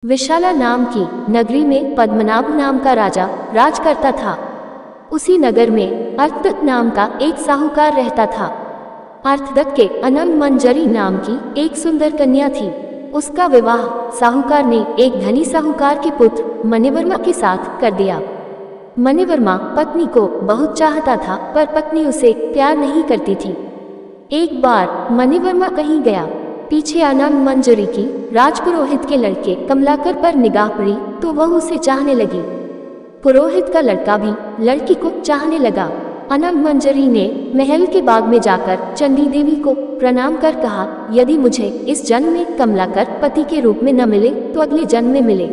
विशाला नाम की नगरी में पद्मनाभ नाम का राजा राज करता था। उसी नगर में अर्थदत्त नाम का एक साहूकार रहता था। अर्थदत्त के अनंग मंजरी नाम की एक सुंदर कन्या थी। उसका विवाह साहूकार ने एक धनी साहूकार के पुत्र मणिवर्मा के साथ कर दिया। मणिवर्मा पत्नी को बहुत चाहता था, पर पत्नी उसे प्यार नहीं करती थी। एक बार मणिवर्मा कहीं गया, पीछे अनंग मंजरी की राजपुरोहित के लड़के कमलाकर पर निगाह पड़ी तो वह उसे चाहने लगी। पुरोहित का लड़का भी लड़की को चाहने लगा। अनंग मंजरी ने महल के बाग में जाकर चंडी देवी को प्रणाम कर कहा, यदि मुझे इस जन्म में कमलाकर पति के रूप में न मिले तो अगले जन्म में मिले।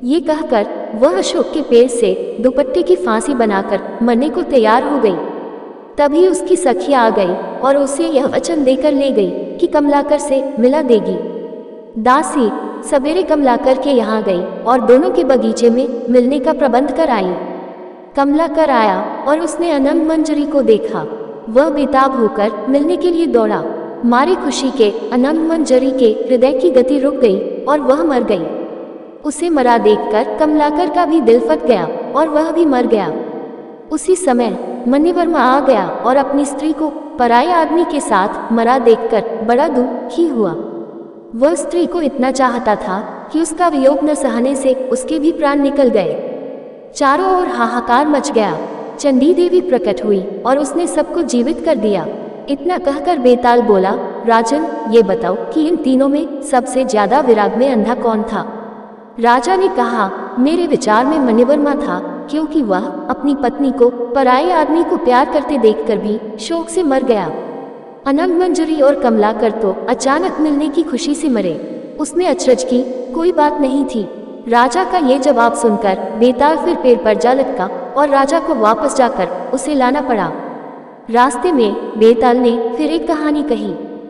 ये कहकर वह अशोक के पेड़ से दुपट्टे की फांसी बनाकर मरने को तैयार हो गई। तभी उसकी सखी आ गई और उसे यह वचन देकर ले गई कि कमलाकर से मिला देगी। दासी सवेरे कमलाकर के यहाँ गई और दोनों के बगीचे में मिलने का प्रबंध कर आई। कमलाकर आया और उसने अनंग मंजरी को देखा। वह बेताब होकर मिलने के लिए दौड़ा। मारे खुशी के अनंग मंजरी के हृदय की गति रुक गई और वह मर गई। उसे मरा देखकर कमलाकर का भी दिल फट गया और वह भी मर गया। उसी समय मणिवर्मा आ गया और अपनी स्त्री को पराये आदमी के साथ मरा देखकर बड़ा दुखी हुआ। वह स्त्री को इतना चाहता था कि उसका वियोग न सहने से उसके भी प्राण निकल गए। चारों ओर हाहाकार मच गया। चंडी देवी प्रकट हुई और उसने सबको जीवित कर दिया। इतना कहकर बेताल बोला, राजन, ये बताओ कि इन तीनों में सबसे ज्यादा विराग में अंधा कौन था? राजा ने कहा, मेरे विचार में मणिवर्मा था, क्योंकि वह अपनी पत्नी को पराये आदमी को प्यार करते देखकर भी शोक से मर गया। अनंग मंजरी और कमलाकर तो अचानक मिलने की खुशी से मरे। उसमें अचरज की कोई बात नहीं थी। राजा का ये जवाब सुनकर बेताल फिर पेड़ पर जा लटका और राजा को वापस जाकर उसे लाना पड़ा। रास्ते में बेताल ने फिर एक कहानी कही।